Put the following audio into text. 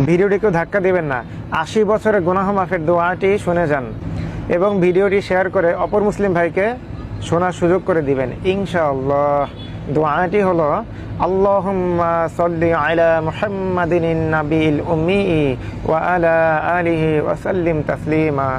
ভিডিওটিকেও ধাক্কা দেবেন না। 80 বছরের গুনাহ মাফের দোয়াটি শুনে যান এবং ভিডিওটি শেয়ার করে অপর মুসলিম ভাইকে শোনার সুযোগ করে দিবেন ইনশাআল্লাহ। দোয়াটি হলো আল্লাহুম্মা সাল্লি আলা মুহাম্মাদিন নাবিয়িল উম্মি ওয়া আলা আলিহি ওয়া সাল্লিম তাসলিমা।